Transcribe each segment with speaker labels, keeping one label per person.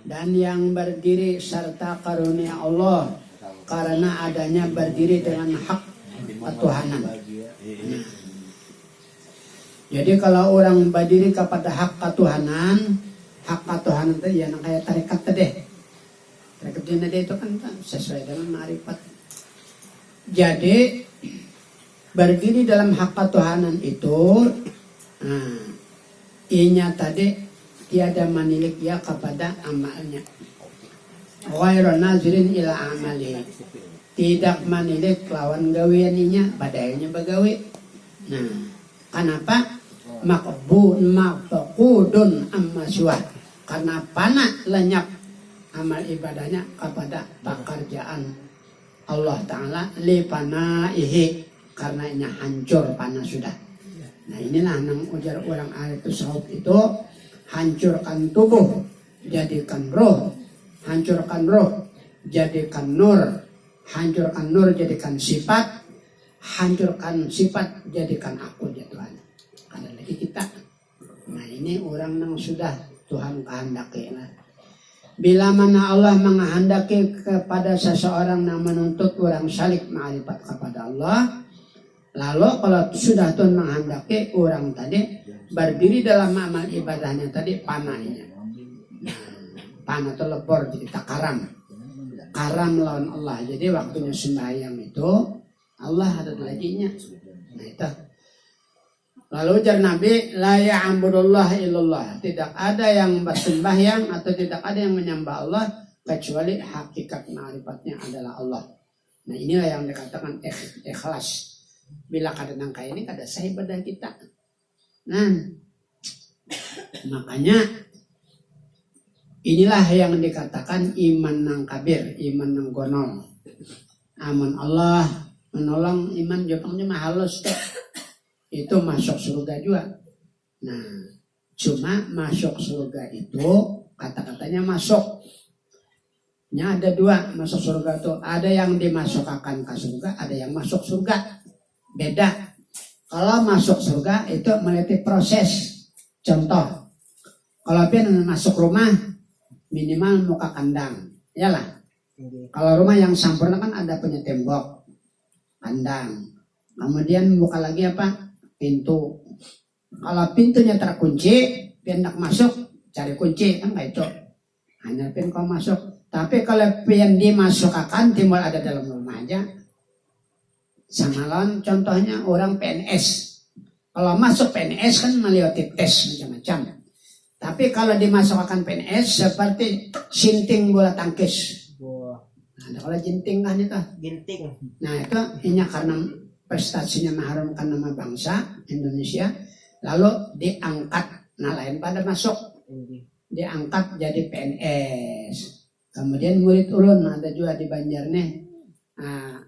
Speaker 1: dan yang berdiri serta karunia Allah karena adanya berdiri dengan hak ketuhanan. Jadi kalau orang berdiri kepada hak ketuhanan itu ya kayak tarekat tadi. Tarekat tadi itu kan sesuai dengan ma'rifat. Jadi berdiri dalam hak ketuhanan itu, inya tadi tiada menilik ya kepada amalnya. Ghairu nazirin ila amali. Tidak menilik lawan gaweaninya, badainya bagawe. Nah, kenapa? Maqbudun amma syuah. Karena panak lenyap amal ibadahnya kepada pekerjaan Allah Ta'ala li panaihi, karena ini hancur panah sudah. Nah inilah nang ujar orang ahli tasawuf itu, hancurkan tubuh jadikan roh, hancurkan roh jadikan nur, hancurkan nur jadikan sifat, hancurkan sifat jadikan aku ya Tuhan. Karena lagi kita. Nah ini orang yang sudah Tuhan kehendaki. Bila mana Allah menghendaki kepada seseorang yang menuntut orang salik ma'rifat kepada Allah, lalu kalau sudah Tuhan menghendaki orang tadi berdiri dalam amal ibadahnya tadi panahnya. Panah itu lebor jadi takaram. Karam lawan Allah. Jadi waktunya sembahyang itu Allah ada laginya. Nah itu. Lalu ujar Nabi, la ya'budullah illallah. Tidak ada yang bersembahyang atau tidak ada yang menyembah Allah kecuali hakikat ma'rifatnya adalah Allah. Nah inilah yang dikatakan ikhlas. Bila kadang kayak ini kada sah ibadah kita. Nah makanya inilah yang dikatakan iman nang kabir, iman nang gonol. Amun Allah menolong iman jopangnya mah halus teh. Itu masuk surga juga. Nah, cuma masuk surga itu kata-katanya masuk. Nya ada dua masuk surga itu. Ada yang dimasukkan ke surga, ada yang masuk surga. Beda. Kalau masuk surga itu melewati proses. Contoh, kalau pengen masuk rumah minimal muka kandang, iyalah. Kalau rumah yang sempurna kan ada punya tembok, kandang. Kemudian buka lagi apa? Pintu. Kalau pintunya terkunci, hendak masuk cari kunci kan nggak itu. Hanya pin kau masuk. Tapi kalau yang dimasukkan timbul ada dalam rumah aja. Sama lawan contohnya orang PNS. Kalau masuk PNS kan melewati tes macam-macam. Tapi kalau dimasukkan PNS seperti sinting bola tangkis. Nah, kalau jinting kan itu. Ginting. Nah itu ini karena prestasinya mengharumkan nama bangsa Indonesia, lalu diangkat, nah lain pada masuk, diangkat jadi PNS. Kemudian murid ulun ada juga di Banjar nih. Nah,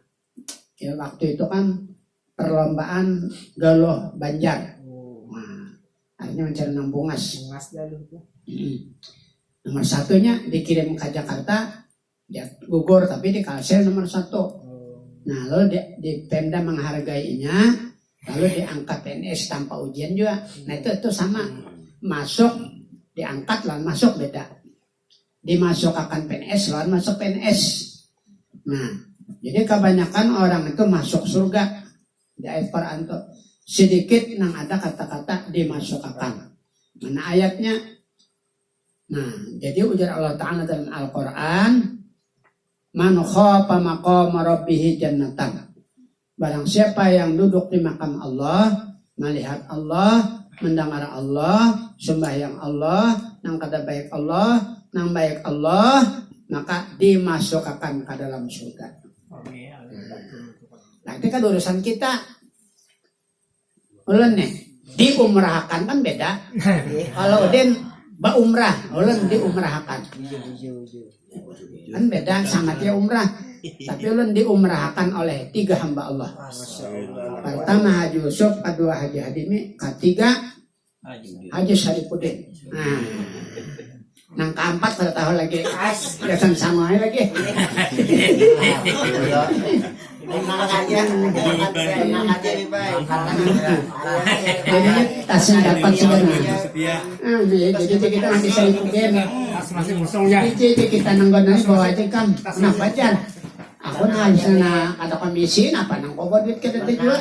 Speaker 1: ya waktu itu kan perlombaan galuh Banjar. Nah, akhirnya mencari bungas. Nomor satunya dikirim ke Jakarta, dia gugur tapi di Kalsel nomor 1. Nah lalu di Pemda menghargainya, lalu diangkat PNS tanpa ujian juga. Nah itu sama, masuk diangkat lalu masuk beda. Dimasukkan PNS lalu masuk PNS. Nah jadi kebanyakan orang itu masuk surga di ayat Quran itu sedikit nang ada kata-kata dimasukkan. Mana ayatnya? Nah jadi ujar Allah Ta'ala dalam Al-Quran, man khafa maqama rabbih jannatan. Barang siapa yang duduk di makam Allah, melihat Allah, mendengar Allah, sembahyang Allah, nang kada baik Allah, nang baik Allah, maka dimasukkan ke dalam surga. Nah, itu kan urusan kita. Ulun nih, diumrahkan kan beda. Kalau Udin umrah, ulun diumrahkan. Kan beda sangat ya umrah. Tapi ulun diumrahkan oleh 3 hamba Allah. Pertama Haji Yusuf, kedua Haji Hadimi, ketiga Haji Syarifuddin. Nah, nang keempat pada tahun lagi. Kesan sama lagi. Jadi tasnya dapat sebenarnya. Jadi kita nanti Syarifuddin.
Speaker 2: masing-masing kosong ya.
Speaker 1: Jadi kita nanggonan bawa aja kam. Kenapa jan? Aku na ada komisi apa nang kau duit kita juga.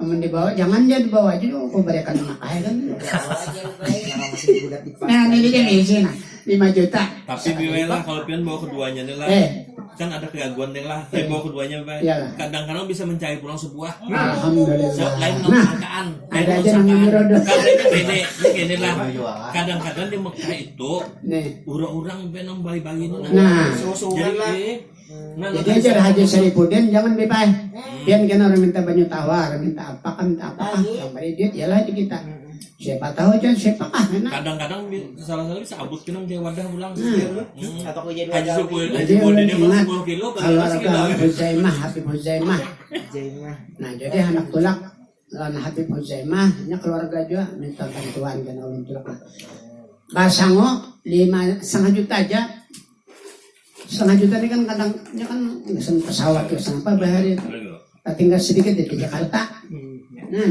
Speaker 1: Amun dibawa jangan dia dibawa aja dong. Kau berikan nama kaya kan. Nah ini dia izin 5 juta.
Speaker 3: Tapi biwelah kalau pian bawa keduanya nih lah. Kan ada kegaguan nih lah. Bawa keduanya baik. Kadang-kadang bisa mencari pulang sebuah.
Speaker 1: Alhamdulillah.
Speaker 3: Lain sangkaan.
Speaker 1: Ada aja namanya rodo.
Speaker 3: Gini lah. Kadang-kadang di Mekah itu orang-orang pengen bagi-bagi
Speaker 1: Nah,
Speaker 3: jadi
Speaker 1: aja Haji Saripudin jangan bepai. Pian kena orang minta banyak tawar, minta apa kan, sampai duit yalah di kita. Siapa tahu aja siapa
Speaker 3: kadang-kadang salah-salah bisa abut kena kayak wadah pulang.
Speaker 2: Atau kerja
Speaker 3: Haji Saripudin dia
Speaker 1: ingat
Speaker 3: 10 kilo
Speaker 1: kalau ada Huzaimah, Habib Huzaimah. Nah jadi anak tulak lawan Habib Huzaimah, nya keluarga juga minta bantuan kan ulun tulak. Basango 5,5 juta aja. 1,5 juta ini kan kadangnya kan pesen pesawat ke apa bahari tinggal sedikit di Jakarta. Nah,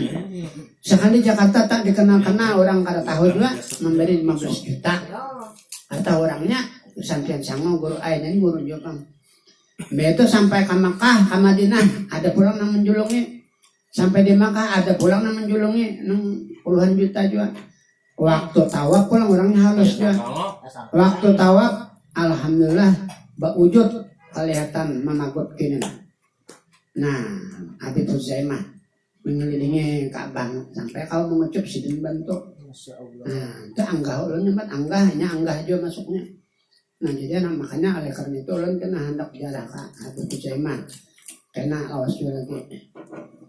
Speaker 1: sekali Jakarta tak dikenal-kenal orang kada tahu juga memberi 15 juta. Kata orangnya pesantren Sango guru ain ini guru Jepang. Begitu sampai ke Makkah, ke Madinah ada pulang yang menjulungi. Sampai di Makkah ada pulang yang menjulungi puluhan juta juga. Waktu tawaf pulang orangnya halus juga. Waktu tawaf alhamdulillah bak wujud kelihatan memagut gini. Nah, Habib Huzaimah mengelilingi Ka'bah sampai kau mengucup sidin bantu. Nah, itu anggah ulun nyempat anggahnya anggah juga masuknya. Nah, jadi makanya oleh karena itu ulun kena hendak jalan Habib Huzaimah. Kena awas juga lagi.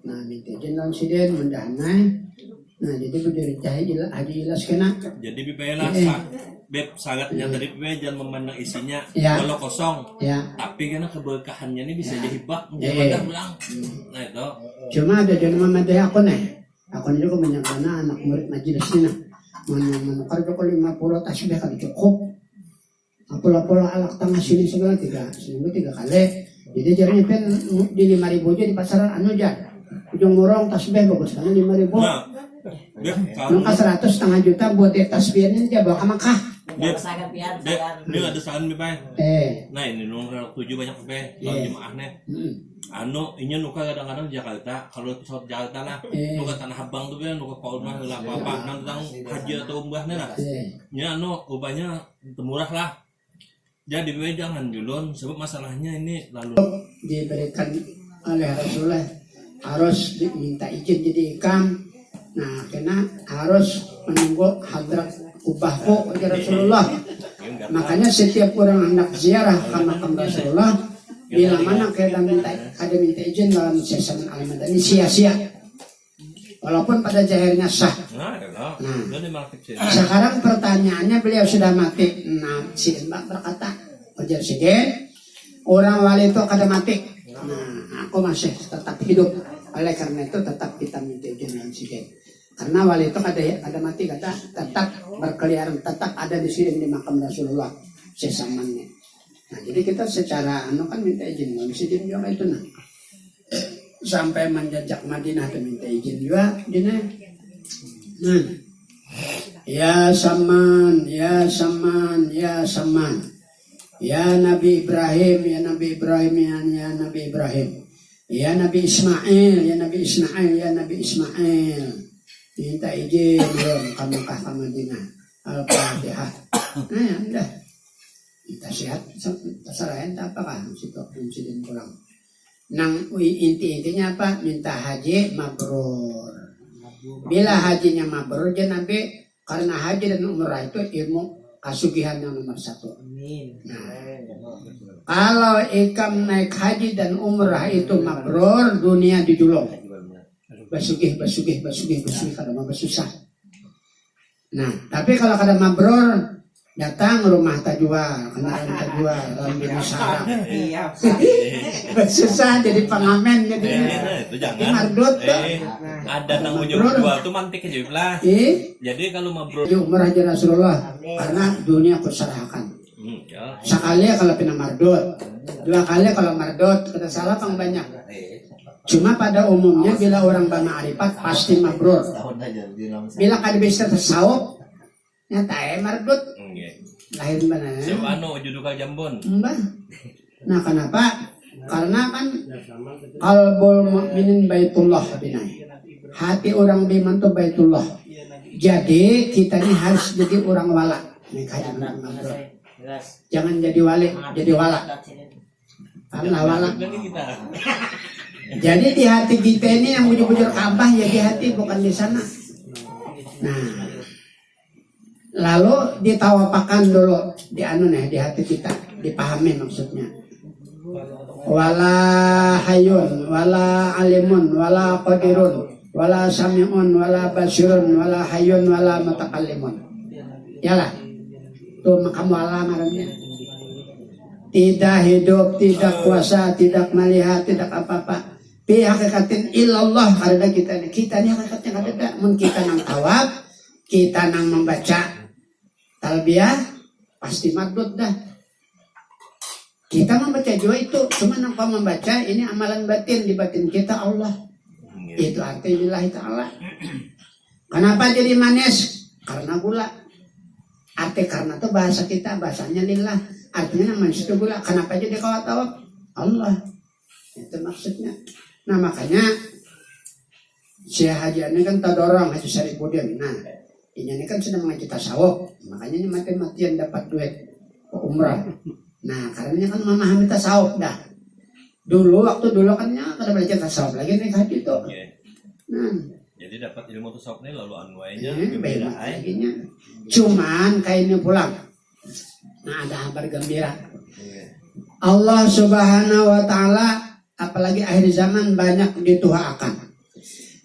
Speaker 1: Nah, minta jenderal sidin mendanai. Nah, jadi berdiri haji jelas kena.
Speaker 3: Jadi bipelah beb sangatnya tadi bipe jangan memandang isinya kalau kosong. Tapi karena keberkahannya ini bisa jadi hibah menjadi pulang. Nah itu.
Speaker 1: Cuma ada jenama madai aku nih. Aku ini juga banyak anak murid majelis ini. Menukar joko 50 tasbih kali cukup. Pola-pola alak tengah sini segala seminggu 3 kali. Jadi jadinya pen di 5.000 aja di pasaran anu aja. Ujung murong tasbih bagus kan 5.000. Nuka 100,5 juta buat tasbihnya dia bawa ke Makkah.
Speaker 3: Dia ada saran Bipai. Nah ini nomor 7 banyak Bipai. Kalau jemaahnya. Ini nuka kadang-kadang di Jakarta. Kalau pesawat Jakarta lah, nuka Tanah Abang tuh kan nuka Paul mah lah apa tentang haji atau umrahnya lah. Ya ubahnya murah lah. Jadi Bipai jangan dulu sebab masalahnya ini lalu
Speaker 1: diberikan oleh Rasulullah harus diminta izin jadi ikam. Nah, kena harus menunggu hadrat ubahku kepada Rasulullah. Makanya setiap orang hendak ziarah ke makam Rasulullah, bila mana ada minta izin dalam sesan al-madani sia-sia. Walaupun pada zahirnya sah. Nah, sekarang pertanyaannya beliau sudah mati. Nah, si Mbak berkata, ujar Sidin, orang wali itu kada mati. Nah, aku masih tetap hidup. Oleh karena itu tetap kita minta izin dengan Sidin. Karena wali itu ada mati kata tetap berkeliaran, tetap ada di sini di makam Rasulullah sesamanya. Nah jadi kita secara kan minta izin, nggak bisa izin juga itu nah. Sampai menjajak Madinah tuh minta izin juga, jadi ya Saman, ya Saman, ya Saman, ya Nabi Ibrahim, ya Nabi Ibrahim, ya Nabi Ibrahim, ya Nabi Ismail, ya Nabi Ismail, ya Nabi Ismail. Minta izin belum ke Makkah ke Madinah. Al-Fatihah. Nah ya udah. Kita sehat, terserah apa kan situ insiden pulang. Nang intinya apa? Minta haji mabrur. Bila hajinya mabrur dia Nabi karena haji dan umrah itu ilmu kasugihan yang nomor 1. Nah, kalau ikam naik haji dan umrah itu mabrur, dunia dijulung. Basugih kada mau bersusah. Nah, tapi kalau kada mabrur datang rumah tajwa, kendaraan tajwa, lambi sarang. Iya. Bersusah jadi pengamen jadi.
Speaker 3: Itu jangan.
Speaker 1: Mardut
Speaker 3: ada nang jual tuh mantik aja lah. Jadi kalau mabrur
Speaker 1: umrah aja Rasulullah karena dunia kuserahkan. Sekali kalau pina mardut, 2 kali kalau mardut kita salah pang banyak. Cuma pada umumnya bila orang berma'rifat pasti mabrur. Bila kada bisa tasawuf, nyata mardut. lahir mana?
Speaker 3: Siapa juduka Jambon?
Speaker 1: Mbah. Nah kenapa? Karena kan qalbul mu'minin baitullah binai. Hati orang beriman itu baitullah. Jadi kita ini harus jadi orang wala. Jangan jadi wali, jadi wala. Karena wala. Jadi di hati kita ini yang bujur-bujur Ka'bah ya di hati bukan di sana. Nah, lalu ditawapakan dulu di di hati kita, dipahami maksudnya. Wala hayun, wala alimun, wala qadirun, wala sami'un, wala basirun, wala hayun, wala mutakallimun. Yalah. Tuh makam wala marahnya. Tidak hidup, tidak kuasa, tidak melihat, tidak apa-apa. Bi hakikatin illallah karena kita ini hakikatnya ada. Mun kita nang tawab, kita nang membaca talbiyah pasti mardud dah. Kita membaca juga itu, cuma nang membaca ini amalan batin, di batin kita Allah. Itu arti lillahi ta'ala. Kenapa jadi manis? Karena gula. Arti karena itu bahasa kita, bahasanya lillah. Artinya manis itu gula. Kenapa jadi kawat tawab? Allah. Itu maksudnya. Nah makanya si Haji ini kan tadorong Haji Saripudin. Nah ini kan sudah mengaji tasawuf. Makanya ini mati-matian dapat duit umrah. Nah karena ini kan memahami tasawuf dah. Waktu dulu kan ya kada belajar tasawuf lagi nih Haji itu. Nah
Speaker 3: jadi dapat ilmu tasawuf ini lalu anwainya
Speaker 1: beda laginya. Cuman kayak ini pulang. Nah ada kabar gembira. Allah Subhanahu wa taala apalagi akhir zaman banyak dituhakan.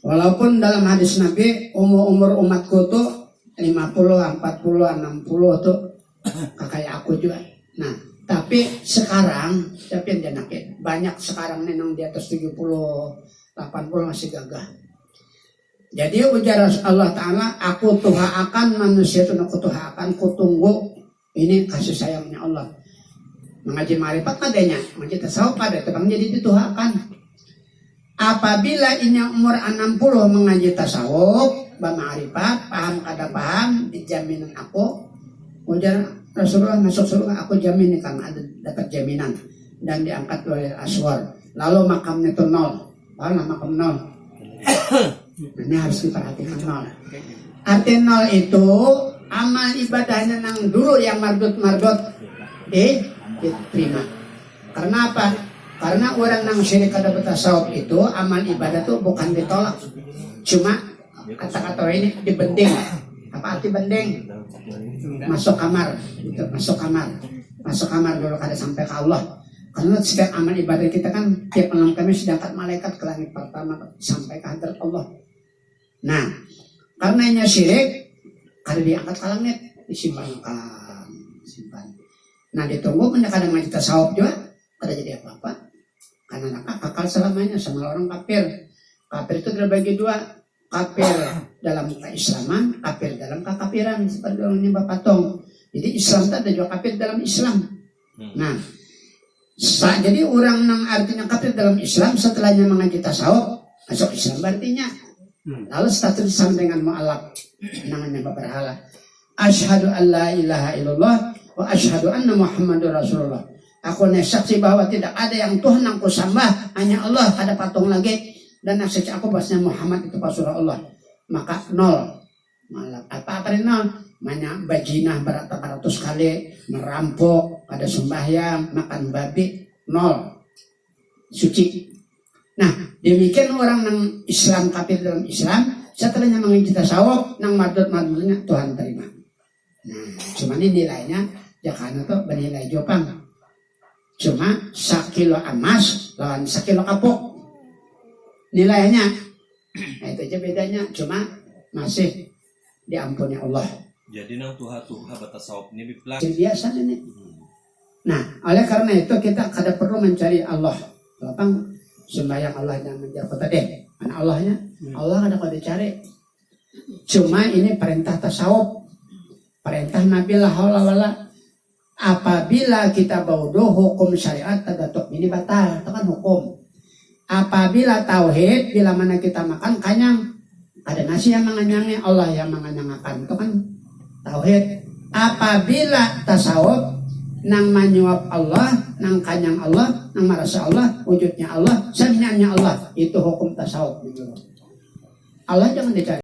Speaker 1: Walaupun dalam hadis Nabi umur umatku tuh 50, 40, 60 tuh kayak aku juga. Nah, tapi sekarang tapi yang janakit banyak sekarang nenong di atas 70, 80 masih gagah. Jadi ujar Allah Ta'ala, aku tuhakan manusia itu aku tuhakan, ku tunggu. Ini kasih sayangnya Allah. Mengaji marifat adanya, mengaji tasawuf ada, tebang jadi dituhakan. Apabila ini umur 60 mengaji tasawuf, bermarifat, paham kada paham, dijaminan aku. Ujar Rasulullah masuk surga, aku jamin karena ada dapat jaminan dan diangkat oleh aswar. Lalu makamnya itu 0. Mana makam 0? Ini harus diperhatikan 0. Arti 0 itu amal ibadahnya nang dulu yang mardut diterima. Karena apa? Karena orang nang syirik kada bertasawuf itu amal ibadah itu bukan ditolak, cuma kata-kata ini dibending. Apa arti bending? Masuk kamar, gitu. Masuk kamar dulu kada sampai ke Allah. Karena setiap amal ibadah kita kan tiap malam kami sedangkan malaikat ke langit pertama sampai ke hadrat Allah. Nah, karenanya syirik kada diangkat ke langit, disimpan. Nah ditunggu kadang ngaji tasawuf juga kada jadi apa-apa. Karena kakal selamanya sama orang kafir. Kafir itu terbagi dua, kafir dalam keislaman, kafir dalam kekafiran seperti orang nyembah patung. Jadi Islam itu ada juga kafir dalam Islam. Nah, jadi orang yang artinya kafir dalam Islam setelahnya mengaji tasawuf masuk Islam artinya. Lalu status sama dengan mu'alaf namanya berhala. Asyhadu an la ilaha illallah wa asyhadu anna Muhammadur Rasulullah. Aku saksi bahwa tidak ada yang Tuhan yang kusambah, hanya Allah, ada patung lagi. Dan saksi aku bahasanya Muhammad itu Rasulullah Allah. Maka 0. Malah apa arti 0? Banyak bajinah beratus kali, merampok, ada sembahyang, makan babi, 0. Suci. Nah, demikian orang yang Islam kafir dalam Islam, setelahnya mengaji tasawuf, nang mardut-mardutnya Tuhan terima. Nah, cuma ini nilainya jangan itu bernilai jopang. Cuma 1 kilo emas lawan 1 kilo kapuk nilainya. Nah, itu aja bedanya. Cuma masih diampuni Allah.
Speaker 3: Jadi nang tuha batasawuf ini biplas.
Speaker 1: Biasa ini. Nah, oleh karena itu kita kada perlu mencari Allah. Lapang sembahyang Allah yang menjawab tadi. Mana Allahnya? Allah kada dicari. Cuma ini perintah tasawuf. Perintah Nabi la haula wala. Apabila kita baudo hukum syariat tagatuk ini batal, itu kan hukum. Apabila tauhid, bila mana kita makan kanyang, ada nasi yang menganyangnya, Allah yang menganyangakan, itu kan tauhid. apabila tasawuf nang menyuap Allah, nang kanyang Allah, nang merasa Allah, wujudnya Allah, sami'nya Allah, itu hukum tasawuf. Allah jangan dicari.